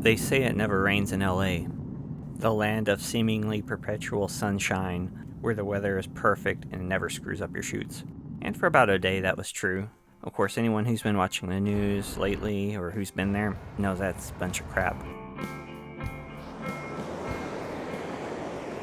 They say it never rains in LA, the land of seemingly perpetual sunshine, where the weather is perfect and never screws up your shoots. And for about a day that was true. Of course, anyone who's been watching the news lately or who's been there knows that's a bunch of crap.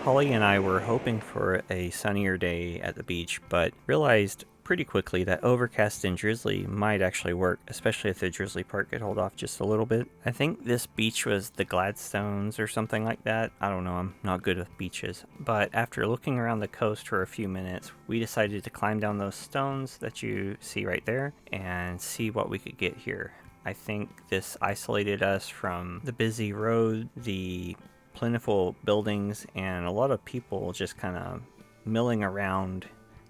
Holly and I were hoping for a sunnier day at the beach, but realized pretty quickly that overcast and drizzly might actually work, especially if the drizzly part could hold off just a little bit. I think this beach was the Gladstones or something like that. I don't know, I'm not good with beaches. But after looking around the coast for a few minutes, we decided to climb down those stones that you see right there and see what we could get here. I think this isolated us from the busy road, the plentiful buildings, and a lot of people just kind of milling around,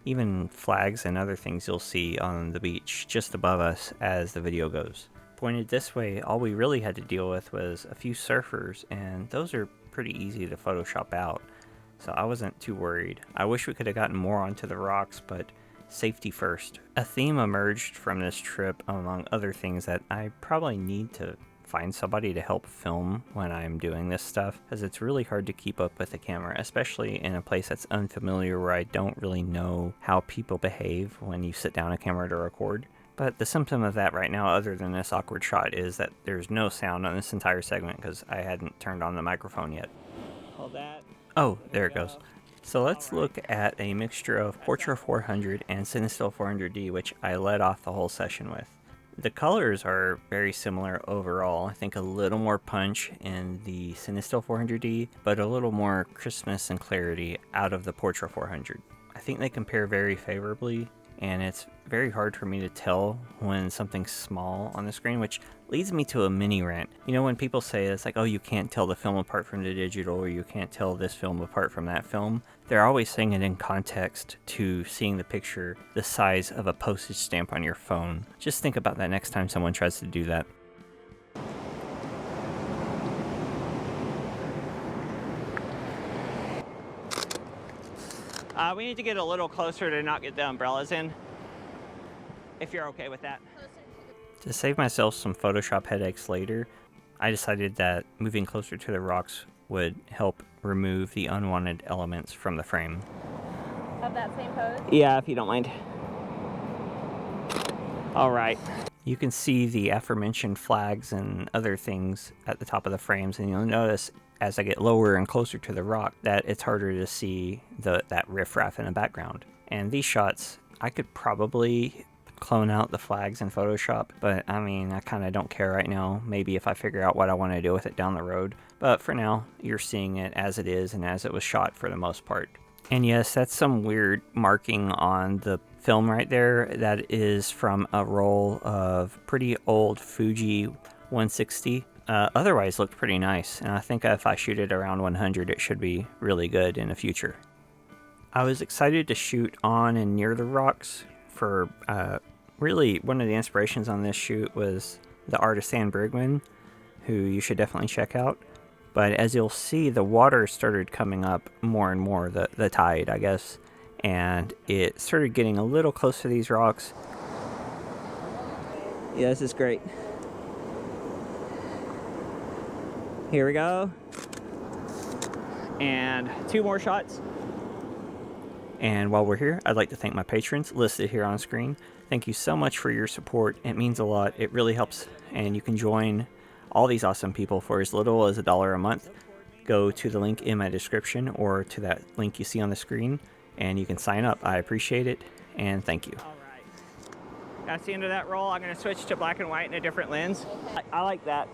even flags and other things you'll see on the beach just above us as the video goes. Pointed this way, all we really had to deal with was a few surfers, and those are pretty easy to Photoshop out, so I wasn't too worried. I wish we could have gotten more onto the rocks, but safety first. A theme emerged from this trip, among other things, that I probably need to find somebody to help film when I'm doing this stuff, because it's really hard to keep up with the camera, especially in a place that's unfamiliar where I don't really know how people behave when you sit down a camera to record. But the symptom of that right now, other than this awkward shot, is that there's no sound on this entire segment because I hadn't turned on the microphone yet. Hold that. Oh, there it goes. So let's look at a mixture of Portra 400 and Cinestill 400D, which I led off the whole session with. The colors are very similar overall. I think a little more punch in the Cinestill 400D, but a little more crispness and clarity out of the Portra 400. I think they compare very favorably, and it's very hard for me to tell when something's small on the screen, which leads me to a mini rant. You know, when people say it's like, oh, you can't tell the film apart from the digital, or you can't tell this film apart from that film, they're always saying it in context to seeing the picture the size of a postage stamp on your phone. Just think about that next time someone tries to do that. We need to get a little closer to not get the umbrellas in, if you're okay with that. To save myself some Photoshop headaches later, I decided that moving closer to the rocks would help remove the unwanted elements from the frame. Of that same pose? Yeah, if you don't mind. All right. You can see the aforementioned flags and other things at the top of the frames, and you'll notice as I get lower and closer to the rock that it's harder to see that riffraff in the background. And these shots, I could probably clone out the flags in Photoshop, but I mean, I kind of don't care right now. Maybe if I figure out what I want to do with it down the road. But for now, you're seeing it as it is and as it was shot for the most part. And yes, that's some weird marking on the film right there. That is from a roll of pretty old Fuji 160. Otherwise looked pretty nice, and I think if I shoot it around 100, it should be really good in the future. I was excited to shoot on and near the rocks. For really, one of the inspirations on this shoot was the artist Anne Brigman, who you should definitely check out. But as you'll see, the water started coming up more and more, the tide, I guess, and it started getting a little close to these rocks. Yeah, this is great. Here we go. And 2 more shots. And while we're here, I'd like to thank my patrons listed here on screen. Thank you so much for your support. It means a lot. It really helps. And you can join all these awesome people for as little as $1 a month. Go to the link in my description or to that link you see on the screen, and you can sign up. I appreciate it, and thank you. All right. That's the end of that roll. I'm going to switch to black and white in a different lens. I like that.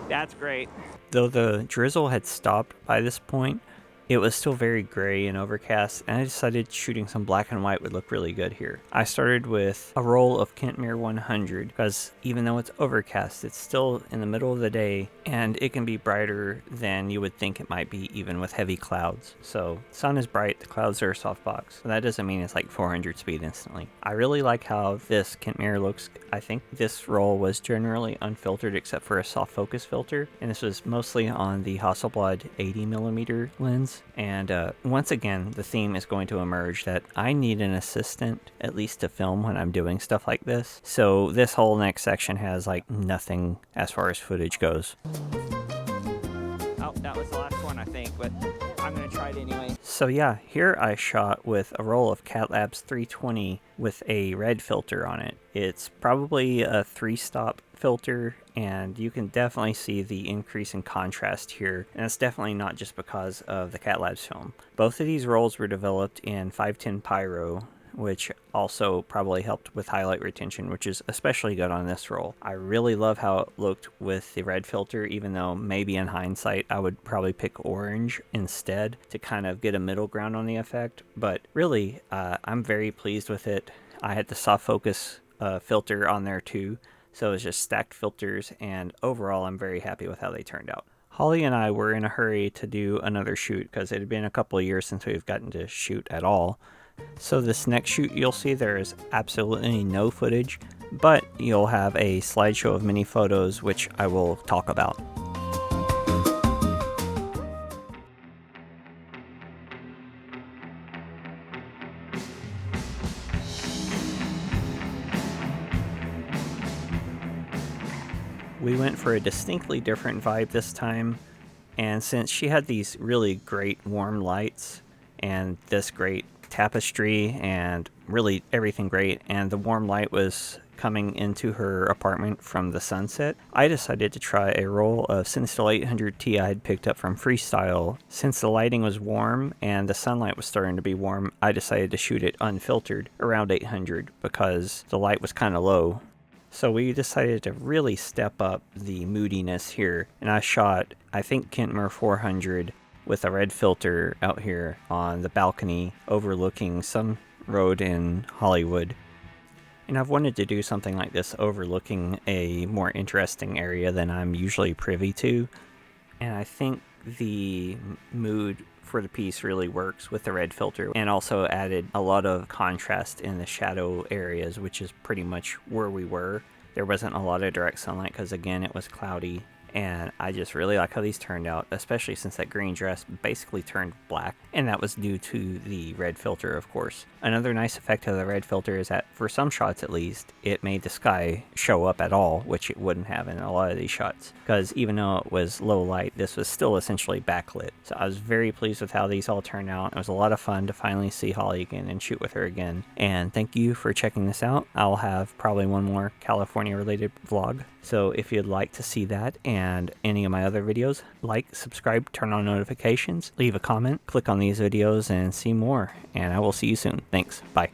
That's great. Though the drizzle had stopped by this point, it was still very gray and overcast, and I decided shooting some black and white would look really good here. I started with a roll of Kentmere 100 because even though it's overcast, it's still in the middle of the day and it can be brighter than you would think it might be even with heavy clouds. So sun is bright, the clouds are a softbox, but that doesn't mean it's like 400 speed instantly. I really like how this Kentmere looks. I think this roll was generally unfiltered except for a soft focus filter, and this was mostly on the Hasselblad 80mm lens. shots. And once again, the theme is going to emerge that I need an assistant, at least to film when I'm doing stuff like this. So this whole next section has like nothing as far as footage goes. Oh, that was the last one, I think, but I'm going to try it anyway. So yeah, here I shot with a roll of Catlabs 320 with a red filter on it. It's probably a 3-stop filter, and you can definitely see the increase in contrast here, and it's definitely not just because of the Catlabs film. Both of these rolls were developed in 510 Pyro, which also probably helped with highlight retention, which is especially good on this roll. I really love how it looked with the red filter, even though maybe in hindsight I would probably pick orange instead to kind of get a middle ground on the effect. But really, I'm very pleased with it. I had the soft focus filter on there too, so it's just stacked filters, and overall I'm very happy with how they turned out. Holly and I were in a hurry to do another shoot because it had been a couple of years since we've gotten to shoot at all. So this next shoot you'll see there is absolutely no footage, but you'll have a slideshow of many photos which I will talk about. We went for a distinctly different vibe this time, and since she had these really great warm lights and this great tapestry and really everything great, and the warm light was coming into her apartment from the sunset, I decided to try a roll of Cinestill 800T I had picked up from Freestyle. Since the lighting was warm and the sunlight was starting to be warm, I decided to shoot it unfiltered around 800 because the light was kind of low. So we decided to really step up the moodiness here, and I shot, I think, Kentmere 400 with a red filter out here on the balcony overlooking some road in Hollywood. And I've wanted to do something like this overlooking a more interesting area than I'm usually privy to, and I think the mood for the piece really works with the red filter, and also added a lot of contrast in the shadow areas, which is pretty much where we were. There wasn't a lot of direct sunlight because again it was cloudy, and I just really like how these turned out, especially since that green dress basically turned black, and that was due to the red filter, of course. Another nice effect of the red filter is that, for some shots at least, it made the sky show up at all, which it wouldn't have in a lot of these shots, because even though it was low light, this was still essentially backlit. So I was very pleased with how these all turned out. It was a lot of fun to finally see Holly again and shoot with her again, and thank you for checking this out. I'll have probably one more California related vlog, so if you'd like to see that and any of my other videos, like, subscribe, turn on notifications, leave a comment, click on these videos and see more, and I will see you soon. Thanks. Bye.